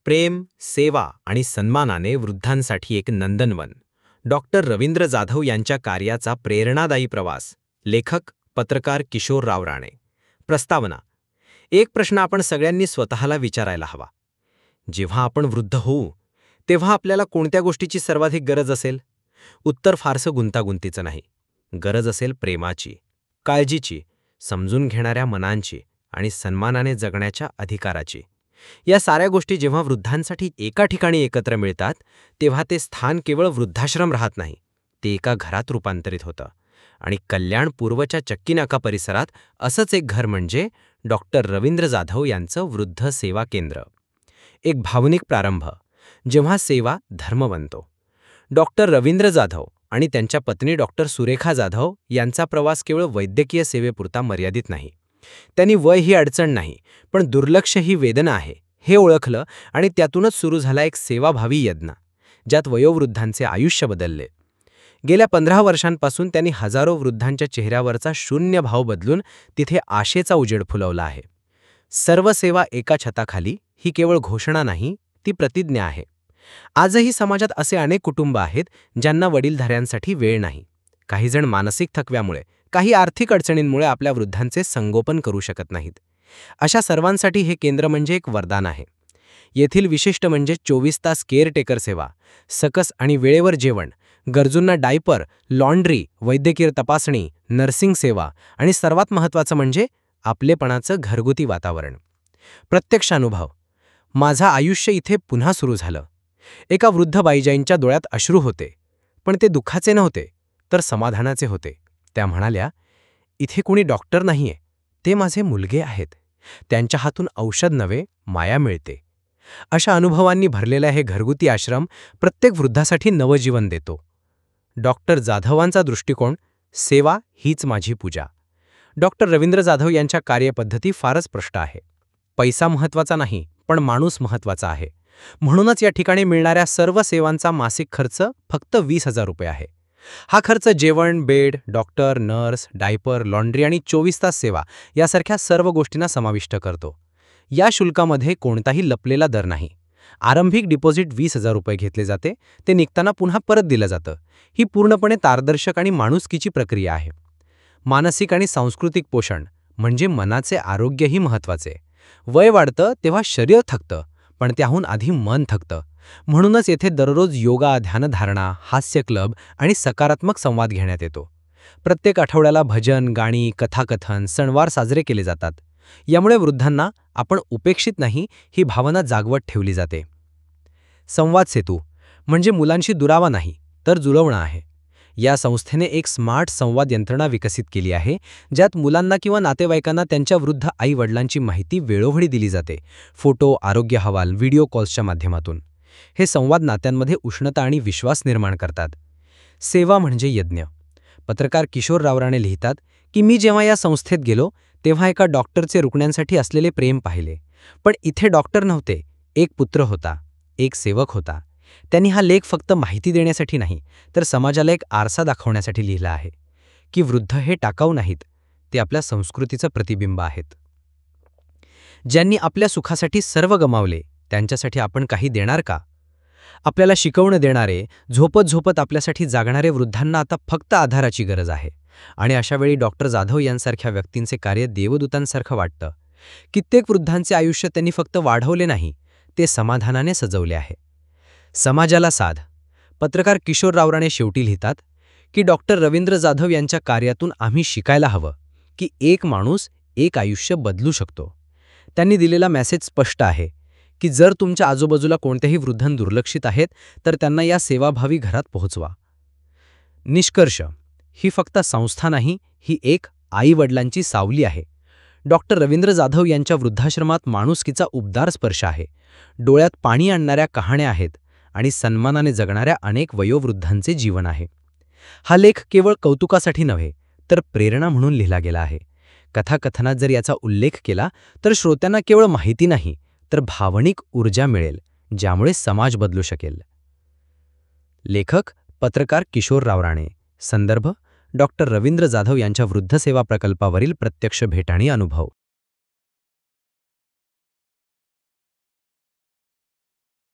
प्रेम, सेवा आणि सन्मानाने वृद्धांसाठी एक नंदनवन. डॉक्टर रवींद्र जाधव यांच्या कार्याचा प्रेरणादायी प्रवास. लेखक पत्रकार किशोरराव राणे. प्रस्तावना. एक प्रश्न आपण सगळ्यांनी स्वतःला विचारायला हवा. जेव्हा आपण वृद्ध होऊ तेव्हा आपल्याला कोणत्या गोष्टीची सर्वाधिक गरज असेल? उत्तर फारसं गुंतागुंतीचं नाही. गरज असेल प्रेमाची, काळजीची, समजून घेणाऱ्या मनांची आणि सन्मानाने जगण्याच्या अधिकाराची. या साऱ्या गोष्टी जेव्हा वृद्धांसाठी एका ठिकाणी एकत्र मिळतात तेव्हा ते स्थान केवळ वृद्धाश्रम राहत नाही, ते एका घरात रूपांतरित होतं. आणि कल्याणपूर्वच्या चक्कीनाका परिसरात असंच एक घर म्हणजे डॉक्टर रवींद्र जाधव यांचं वृद्ध सेवा केंद्र. एक भावनिक प्रारंभ, जेव्हा सेवा धर्म बनतो. डॉक्टर रवींद्र जाधव आणि त्यांच्या पत्नी डॉक्टर सुरेखा जाधव यांचा प्रवास केवळ वैद्यकीय सेवेपुरता मर्यादित नाही. त्यांनी वय ही अडचण नाही, पण दुर्लक्ष ही वेदना आहे हे ओळखलं आणि त्यातूनच सुरू झाला एक सेवाभावी यज्ञ, ज्यात वयोवृद्धांचे आयुष्य बदलले. गेल्या 15 वर्षांपासून त्यांनी हजारो वृद्धांच्या चेहऱ्यावरचा शून्य भाव बदलून तिथे आशेचा उजेड फुलवला आहे. सर्व सेवा एका छताखाली ही केवळ घोषणा नाही, ती प्रतिज्ञा आहे. आजही समाजात असे अनेक कुटुंब आहेत ज्यांना वडीलधाऱ्यांसाठी वेळ नाही. काही जण मानसिक थकव्यामुळे, काही आर्थिक अडचणींमुळे आपल्या वृद्धांचे संगोपन करू शकत नाहीत. अशा सर्वांसाठी हे केंद्र म्हणजे एक वरदान आहे. येथील विशिष्ट म्हणजे 24 तास केअरटेकर सेवा, सकस आणि वेळेवर जेवण, गरजूंना डायपर, लॉन्ड्री, वैद्यकीय तपासणी, नर्सिंग सेवा आणि सर्वात महत्त्वाचं म्हणजे आपलेपणाचं घरगुती वातावरण. प्रत्यक्ष अनुभव. माझं आयुष्य इथे पुन्हा सुरू झालं. एका वृद्ध बाईजाईंच्या डोळ्यात अश्रू होते, पण ते दुःखाचे नव्हते तर समाधानाचे होते. त्या म्हणाल्या, इथे कोणी डॉक्टर नाहीये, ते माझे मुलगे आहेत. त्यांच्या हातून औषध नव्हे, माया मिळते. अशा अनुभवांनी भरलेला हे घरगुती आश्रम प्रत्येक वृद्धासाठी नवजीवन देतो. डॉक्टर जाधवांचा दृष्टिकोन, सेवा हीच माझी पूजा. डॉक्टर रवींद्र जाधव यांच्या कार्यपद्धती फारच स्पष्ट आहे. पैसा महत्त्वाचा नाही, पण माणूस महत्त्वाचा आहे. म्हणूनच या ठिकाणी मिळणाऱ्या सर्व सेवांचा मासिक खर्च फक्त 20,000 रुपये आहे. हा खर्च जेवण, bed, doctor, nurse, diaper, laundry आणि 24 तास सेवा यासारख्या सर्व गोष्टींना समाविष्ट करतो. या शुल्कामध्ये कोणताही लपलेला दर नाही. आरंभिक डिपॉझिट 20,000 रुपये घेतले जाते, ते निघताना पुन्हा परत दिलं जातं. ही पूर्णपणे पारदर्शक आणि माणुसकीची प्रक्रिया आहे. मानसिक आणि सांस्कृतिक पोषण म्हणजे मनाचे आरोग्यही महत्त्वाचे. वय वाढतं तेव्हा शरीर थकतं, पण त्याहून आधी मन थकतं. म्हणूनच येथे दररोज योगा, ध्यानधारणा, हास्य क्लब आणि सकारात्मक संवाद घेण्यात येतो. प्रत्येक आठवड्याला भजन, गाणी, कथाकथन, सणवार साजरे केले जातात. यामुळे वृद्धांना आपण उपेक्षित नाही ही भावना जागवत ठेवली जाते. संवाद सेतू म्हणजे मुलांशी दुरावा नाही, तर जुळवणं आहे. या संस्थेने एक स्मार्ट संवाद यंत्रणा विकसित केली आहे, ज्यात मुलांना किंवा नातेवाईकांना त्यांच्या वृद्ध आई-वडिलांची माहिती वेळोवेळी दिली जाते. फोटो, आरोग्य अहवाल, व्हिडिओ कॉल्सच्या माध्यमातून. हे संवाद नात्यांमध्ये उष्णता आणि विश्वास निर्माण करतात. सेवा म्हणजे यज्ञ. पत्रकार किशोरराव राणे लिहितात की मी जेव्हा या संस्थेत गेलो तेव्हा एका डॉक्टरचे रुग्णांसाठी असलेले प्रेम पाहिले. पण इथे डॉक्टर नव्हते, एक पुत्र होता, एक सेवक होता. त्यांनी हा लेख फक्त माहिती देण्यासाठी नाही, तर समाजाला एक आरसा दाखवण्यासाठी लिहिला आहे की वृद्ध हे टाकाऊ नाहीत, ते आपल्या संस्कृतीचं प्रतिबिंब आहेत. ज्यांनी आपल्या सुखासाठी सर्व गमावले त्यांच्यासाठी आपण काही देणार का? आपल्याला शिकवणं देणारे, झोपत झोपत आपल्यासाठी जागणारे वृद्धांना आता फक्त आधाराची गरज आहे. आणि अशावेळी डॉक्टर जाधव यांसारख्या व्यक्तींचे कार्य देवदूतांसारखं वाटतं. कित्येक वृद्धांचे आयुष्य त्यांनी फक्त वाढवले नाही, ते समाधानाने सजवले आहे. समाजाला साध. पत्रकार किशोरराव राणे शेवटी लिहितात की डॉक्टर रवींद्र जाधव यांच्या कार्यातून आम्ही शिकायला हवं की एक माणूस एक आयुष्य बदलू शकतो. त्यांनी दिलेला मेसेज स्पष्ट आहे की जर तुमच्या आजूबाजूला कोणतेही वृद्ध दुर्लक्षित आहेत तर त्यांना या सेवाभावी घरात पोहोचवा. निष्कर्ष. ही फक्त संस्था नाही, ही एक आई-वडिलांची सावली आहे. डॉक्टर रवींद्र जाधव यांच्या वृद्धाश्रमात माणुसकीचा उबदार स्पर्श आहे. डोळ्यात पाणी आणणाऱ्या कहाण्या आहेत आणि सन्मानाने जगणाऱ्या अनेक वयोवृद्धांचे जीवन आहे. हा लेख केवळ कौतुकासाठी नव्हे, तर प्रेरणा म्हणून लिहिला गेला आहे. कथाकथनात जर याचा उल्लेख केला तर श्रोत्यांना केवळ माहिती नाही, तर भावनिक ऊर्जा मिळेल, ज्यामुळे समाज बदलू शकेल. लेखक पत्रकार किशोरराव राणे. संदर्भ डॉक्टर रवींद्र जाधव यांच्या वृद्ध सेवा प्रकल्पावरील प्रत्यक्ष भेट आणि अनुभव.